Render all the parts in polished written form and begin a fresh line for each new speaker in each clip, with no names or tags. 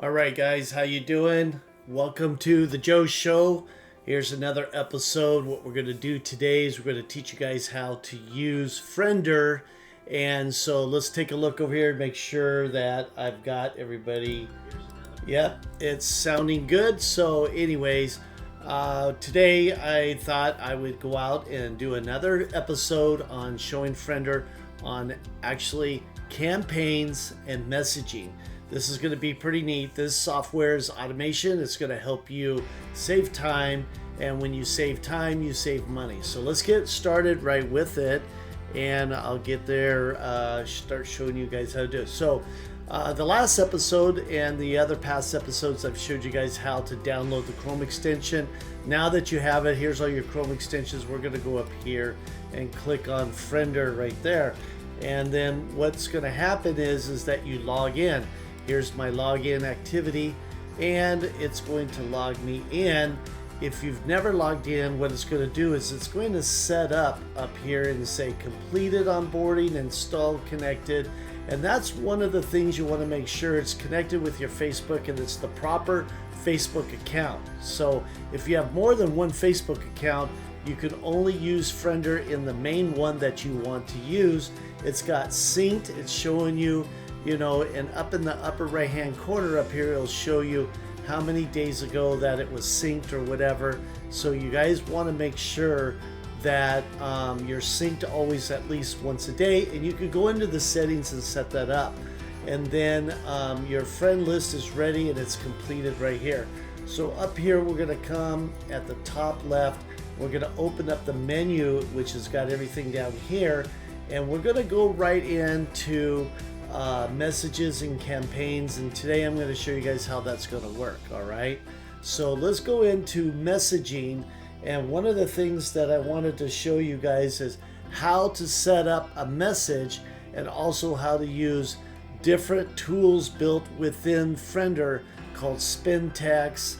All right, guys, how you doing? Welcome to the Joe Show. Here's another episode. What we're going to do today is we're going to teach you guys how to use Friender. And so let's take a look over here and make sure that I've got everybody. Yep, it's sounding good. So anyways, today I thought I would go out and do another episode on showing Friender on actually campaigns and messaging. This is going to be pretty neat. This software is automation. It's going to help you save time. And when you save time, you save money. So let's get started right with it. And I'll get there, start showing you guys how to do it. So the last episode and the other past episodes, I've showed you guys how to download the Chrome extension. Now that you have it, here's all your Chrome extensions. We're going to go up here and click on Friender right there. And then what's going to happen is that you log in. Here's my login activity, and it's going to log me in. If you've never logged in, what it's going to do is it's going to set up here and say completed onboarding, installed, connected. And that's one of the things you want to make sure it's connected with your Facebook and it's the proper Facebook account. So if you have more than one Facebook account, you can only use Friender in the main one that you want to use. It's got synced. It's showing you, and up in the upper right hand corner up here, it'll show you how many days ago that it was synced or whatever. So you guys want to make sure that you're synced always at least once a day, and you can go into the settings and set that up. And then your friend list is ready and it's completed right here. So up here, we're going to come at the top left. We're going to open up the menu, which has got everything down here, and we're going to go right into messages and campaigns. And today I'm going to show you guys how that's going to work. All right, so let's go into messaging. And one of the things that I wanted to show you guys is how to set up a message and also how to use different tools built within Friender called spintax.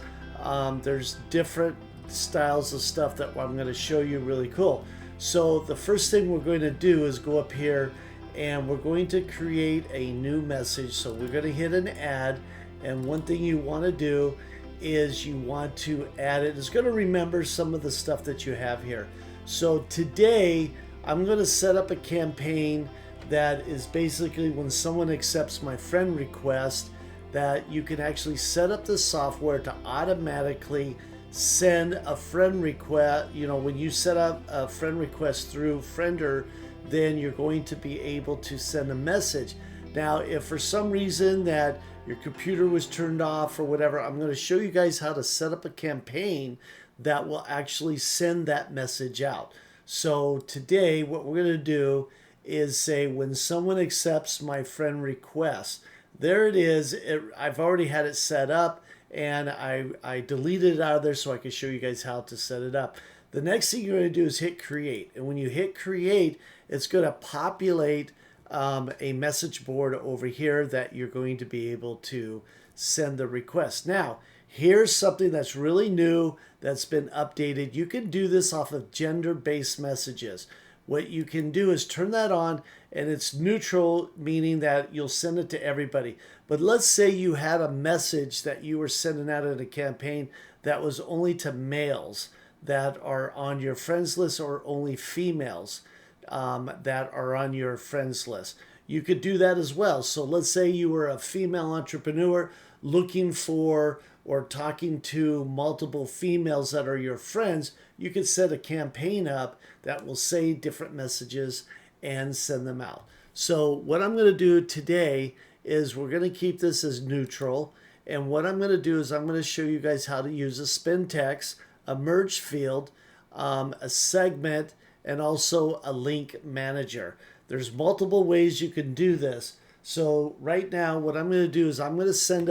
There's different styles of stuff that I'm going to show you, really cool. So the first thing we're going to do is go up here and we're going to create a new message. So we're going to hit an add, and one thing you want to do is you want to add it. It's going to remember some of the stuff that you have here. So today I'm going to set up a campaign that is basically when someone accepts my friend request, that you can actually set up the software to automatically send a friend request. When you set up a friend request through Friender, then you're going to be able to send a message. Now, if for some reason that your computer was turned off or whatever, I'm going to show you guys how to set up a campaign that will actually send that message out. So today, what we're going to do is say when someone accepts my friend request, there it is. I've already had it set up, and I deleted it out of there so I can show you guys how to set it up. The next thing you're going to do is hit create. And when you hit create, it's going to populate a message board over here that you're going to be able to send the request. Now, here's something that's really new that's been updated. You can do this off of gender-based messages. What you can do is turn that on, and it's neutral, meaning that you'll send it to everybody. But let's say you had a message that you were sending out in a campaign that was only to males that are on your friends list, or only females that are on your friends list. You could do that as well. So let's say you were a female entrepreneur looking for or talking to multiple females that are your friends. You could set a campaign up that will say different messages and send them out. So what I'm going to do today is we're going to keep this as neutral. And what I'm going to do is I'm going to show you guys how to use a spintax, a merge field, a segment, and also a link manager. There's multiple ways you can do this. So right now, what I'm going to do is I'm going to set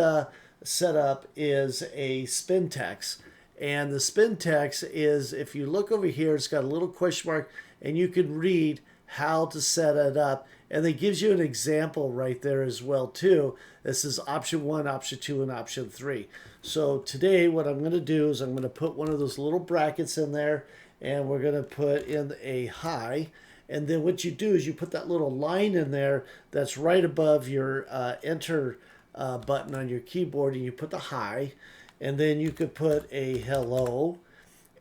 up is a spintax. And the spintax is, if you look over here, it's got a little question mark, and you can read how to set it up. And it gives you an example right there as well too. This is option 1, option 2, and option 3. So today what I'm going to do is I'm going to put one of those little brackets in there, and we're going to put in a hi. And then what you do is you put that little line in there that's right above your enter button on your keyboard, and you put the hi, and then you could put a hello.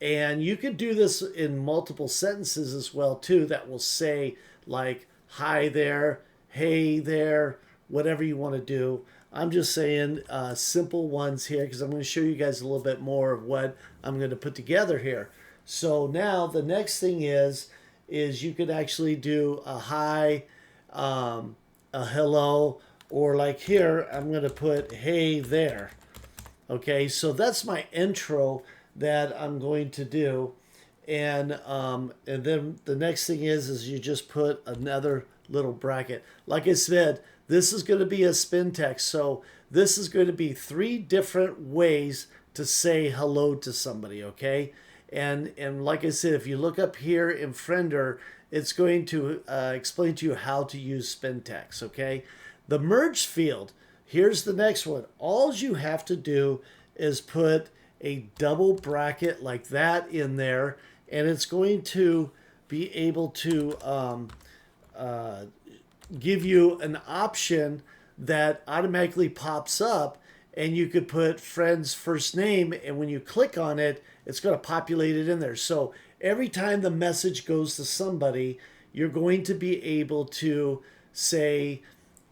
And you could do this in multiple sentences as well too, that will say like hi there, hey there, whatever you want to do. I'm just saying simple ones here because I'm going to show you guys a little bit more of what I'm going to put together here. So now the next thing is you could actually do a hi, a hello, or like here I'm going to put hey there. Okay, so that's my intro that I'm going to do, and then the next thing is you just put another little bracket. Like I said, this is going to be a spintax, so this is going to be 3 different ways to say hello to somebody. Okay, and like I said, if you look up here in Friender, it's going to explain to you how to use spintax. Okay, the merge field. Here's the next one. All you have to do is put a double bracket like that in there, and it's going to be able to give you an option that automatically pops up, and you could put friend's first name, and when you click on it, it's going to populate it in there. So every time the message goes to somebody, you're going to be able to say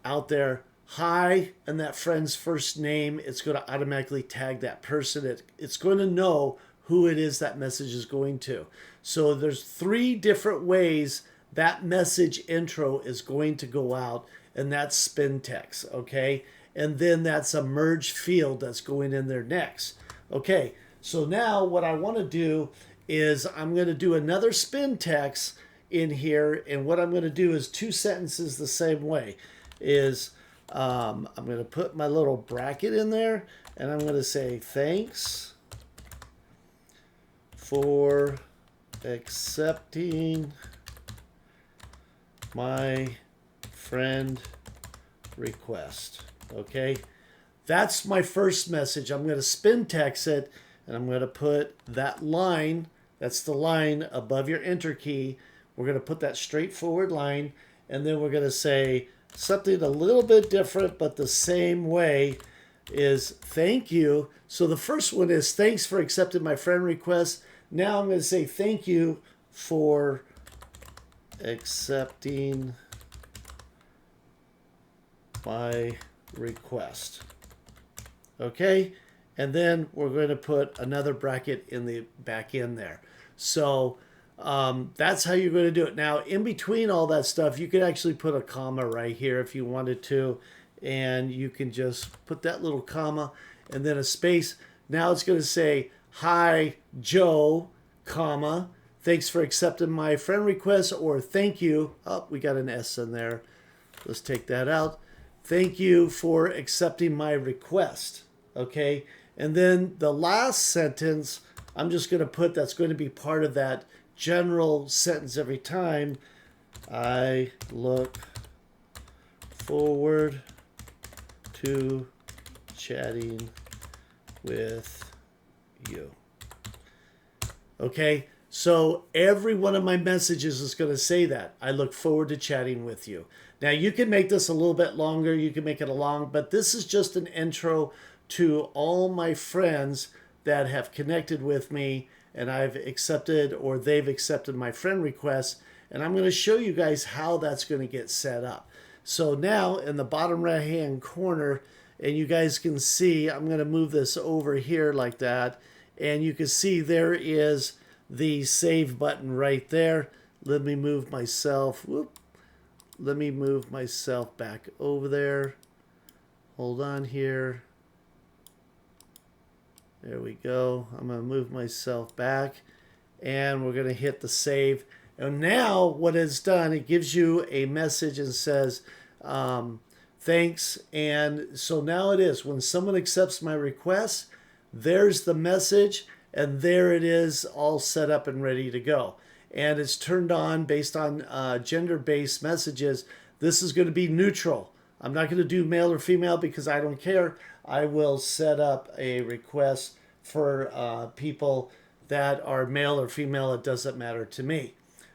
out there, hi, and that friend's first name. It's going to automatically tag that person. It's going to know who it is that message is going to. So there's 3 different ways that message intro is going to go out, and that's spintax. Okay, and then that's a merge field that's going in there next. Okay, so now what I want to do is I'm going to do another spintax in here, and what I'm going to do is 2 sentences the same way. I'm going to put my little bracket in there, and I'm going to say thanks for accepting my friend request. Okay, that's my first message. I'm going to spintax it, and I'm going to put that line, that's the line above your enter key. We're going to put that straightforward line, and then we're going to say something a little bit different, but the same way is thank you. So the first one is thanks for accepting my friend request. Now I'm going to say thank you for accepting my request. Okay, and then we're going to put another bracket in the back end there. So that's how you're going to do it. Now, in between all that stuff, you could actually put a comma right here if you wanted to, and you can just put that little comma and then a space. Now it's going to say, hi, Joe, comma, thanks for accepting my friend request, or thank you. Oh, we got an S in there. Let's take that out. Thank you for accepting my request. Okay, and then the last sentence, I'm just going to put that's going to be part of that general sentence every time. I look forward to chatting with you. Okay, so every one of my messages is going to say that. I look forward to chatting with you. Now you can make this a little bit longer. You can make it a long, but this is just an intro to all my friends that have connected with me, and I've accepted or they've accepted my friend request, and I'm going to show you guys how that's going to get set up. So now in the bottom right hand corner, and you guys can see, I'm going to move this over here like that, and you can see there is the save button right there. Let me move myself, let me move myself back over there. Hold on here. There we go. I'm going to move myself back, and we're going to hit the save. And now what it's done, it gives you a message and says, thanks. And so now it is, when someone accepts my request, there's the message, and there it is all set up and ready to go. And it's turned on based on gender-based messages. This is going to be neutral. I'm not going to do male or female because I don't care. I will set up a request for people that are male or female. It doesn't matter to me.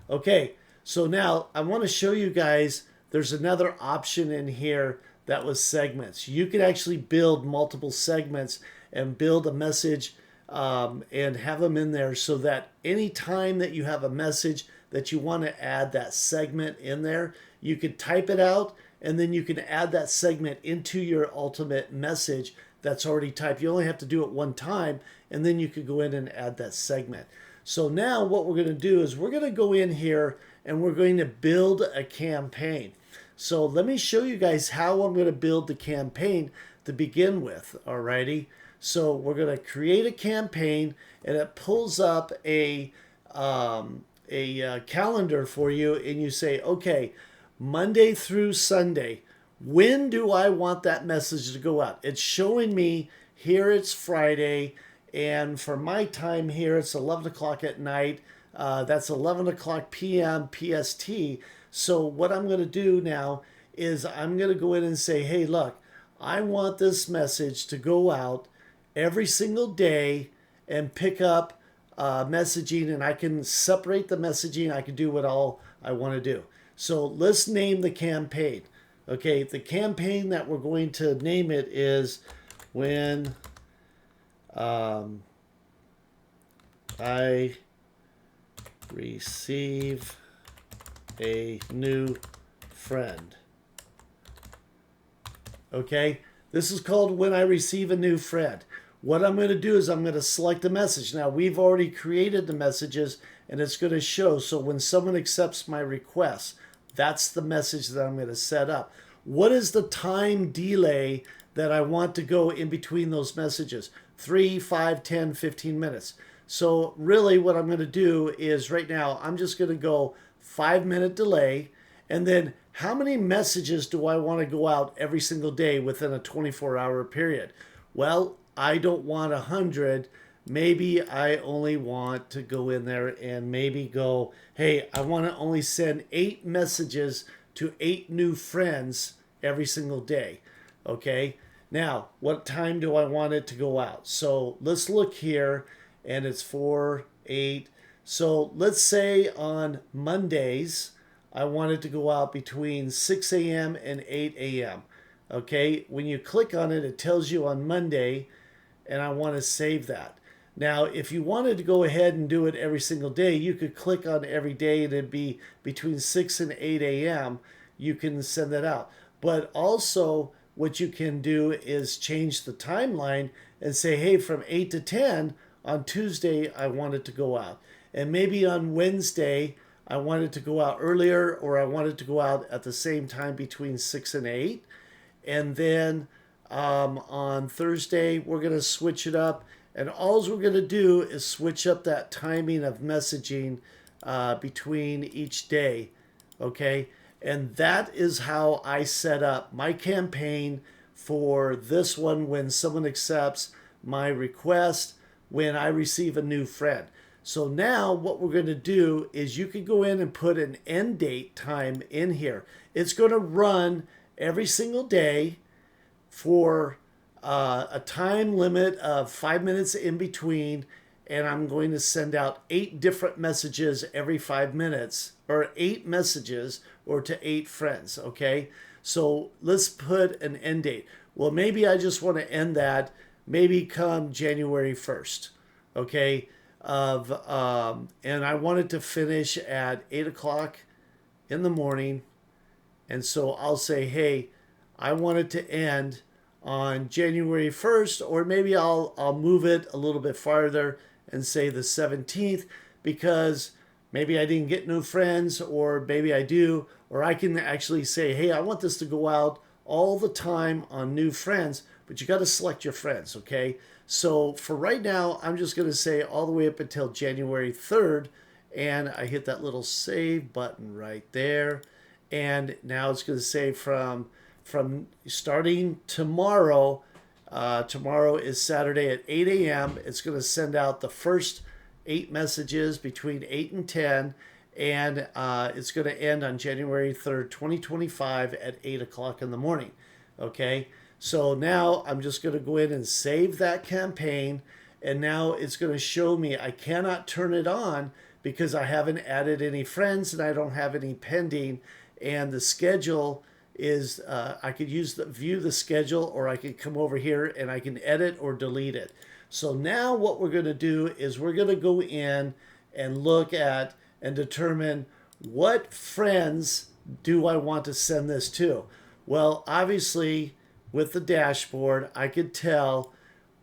Okay, so now I want to show you guys there's another option in here That was segments. You could actually build multiple segments and build a message and have them in there so that any time that you have a message that you want to add that segment in there, you could type it out and then you can add that segment into your ultimate message that's already typed. You only have to do it one time and then you could go in and add that segment. So now what we're going to do is we're going to go in here and we're going to build a campaign. So let me show you guys how I'm going to build the campaign to begin with. Alrighty. So we're going to create a campaign and it pulls up a calendar for you and you say, okay, Monday through Sunday, when do I want that message to go out? It's showing me here it's Friday, and for my time here it's 11 o'clock at night. That's 11 o'clock p.m. PST. So what I'm going to do now is I'm going to go in and say, hey, look, I want this message to go out every single day and pick up messaging, and I can separate the messaging. I can do what all I want to do. So let's name the campaign. Okay, the campaign that we're going to name it is when I receive a new friend. Okay, this is called when I receive a new friend. What I'm going to do is I'm going to select a message. Now we've already created the messages and it's going to show. So when someone accepts my request, that's the message that I'm going to set up. What is the time delay that I want to go in between those messages? 3, 5, 10, 15 minutes. So really what I'm going to do is right now I'm just going to go 5-minute delay, and then how many messages do I want to go out every single day within a 24-hour period? Well, I don't want 100. Maybe I only want to go in there and maybe go, hey, I want to only send 8 messages to 8 new friends every single day. Okay, now what time do I want it to go out? So let's look here, and it's 4, 8. So let's say on Mondays, I want it to go out between 6 a.m. and 8 a.m. Okay, when you click on it, it tells you on Monday, and I want to save that. Now, if you wanted to go ahead and do it every single day, you could click on every day and it'd be between 6 and 8 a.m. You can send that out. But also what you can do is change the timeline and say, hey, from 8 to 10 on Tuesday, I want it to go out. And maybe on Wednesday, I want it to go out earlier, or I want it to go out at the same time between 6 and 8. And then on Thursday, we're going to switch it up. And all we're going to do is switch up that timing of messaging between each day. Okay. And that is how I set up my campaign for this one when someone accepts my request, when I receive a new friend. So now what we're going to do is you can go in and put an end date time in here. It's going to run every single day for a time limit of 5 minutes in between, and I'm going to send out 8 different messages every 5 minutes, or 8 messages, or to 8 friends. Okay, so let's put an end date. Well, maybe I just want to end that maybe come January 1st. Okay, and I want it to finish at 8 o'clock in the morning, and so I'll say, hey, I want it to end on January 1st, or maybe I'll move it a little bit farther and say the 17th, because maybe I didn't get new friends, or maybe I do, or I can actually say, hey, I want this to go out all the time on new friends, but you got to select your friends. Okay, so for right now, I'm just going to say all the way up until January 3rd, and I hit that little save button right there, and now it's going to say from starting tomorrow. Tomorrow is Saturday at 8 a.m. It's going to send out the first 8 messages between 8 and 10, and it's going to end on January 3rd, 2025 at 8 o'clock in the morning. Okay, so now I'm just going to go in and save that campaign, and now it's going to show me I cannot turn it on because I haven't added any friends and I don't have any pending, and the schedule is I could use the view the schedule, or I could come over here and I can edit or delete it. So now what we're going to do is we're going to go in and look at and determine what friends do I want to send this to. Well, obviously with the dashboard, I could tell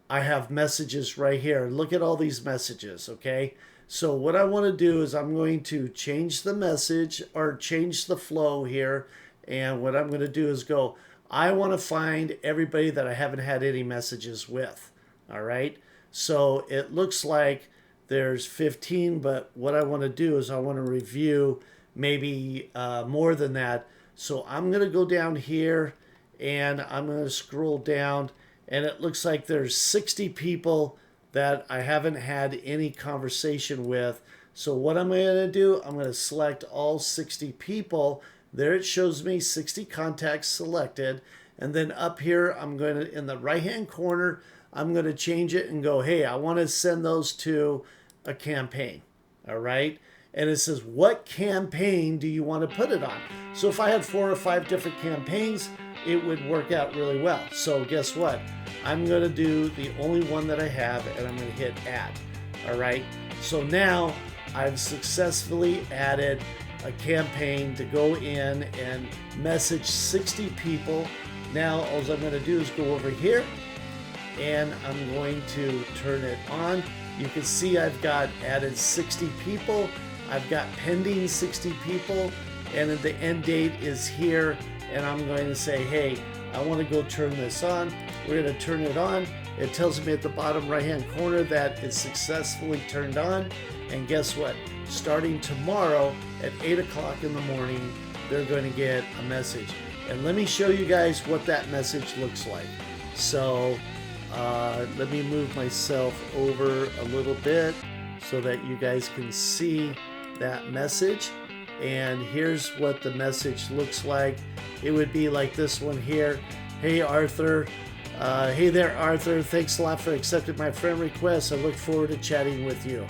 I have messages right here. Look at all these messages, okay? So what I want to do is I'm going to change the message or change the flow here. And what I'm going to do is go, I want to find everybody that I haven't had any messages with. All right. So it looks like there's 15, but what I want to do is I want to review maybe more than that. So I'm going to go down here and I'm going to scroll down, and it looks like there's 60 people that I haven't had any conversation with. So what am I going to do? I'm going to select all 60 people. There it shows me 60 contacts selected. And then up here, I'm going to, in the right-hand corner, I'm going to change it and go, hey, I want to send those to a campaign. All right. And it says, what campaign do you want to put it on? So if I had 4 or 5 different campaigns, it would work out really well. So guess what? I'm going to do the only one that I have, and I'm going to hit add. All right. So now I've successfully added a campaign to go in and message 60 people. Now all I'm going to do is go over here and I'm going to turn it on. You can see I've got added 60 people. I've got pending 60 people, and then the end date is here, and I'm going to say, hey, I want to go turn this on. We're going to turn it on. It tells me at the bottom right hand corner that it's successfully turned on. And guess what? Starting tomorrow at 8 o'clock in the morning, they're going to get a message. And let me show you guys what that message looks like. So let me move myself over a little bit so that you guys can see that message. And here's what the message looks like. It would be like this one here. Hey Arthur, hey there Arthur, thanks a lot for accepting my friend request. I look forward to chatting with you.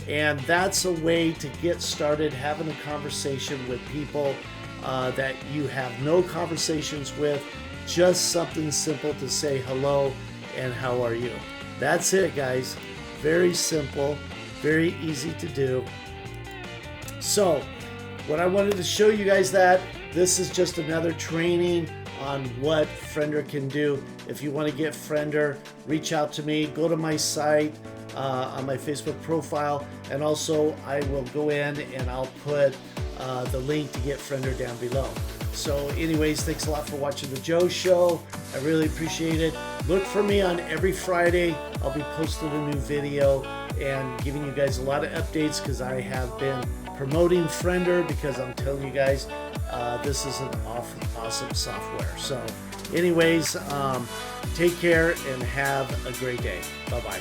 And that's a way to get started having a conversation with people that you have no conversations with. Just something simple to say hello and how are you. That's it, guys. Very simple, very easy to do. So what I wanted to show you guys, that this is just another training on what Friender can do. If you want to get Friender, reach out to me. Go to my site on my Facebook profile, and also I will go in and I'll put the link to get Friender down below. So anyways, thanks a lot for watching the Joe Show. I really appreciate it. Look for me on every Friday. I'll be posting a new video and giving you guys a lot of updates, because I have been promoting Friender, because I'm telling you guys this is an awesome software. So anyways, take care and have a great day. Bye-bye.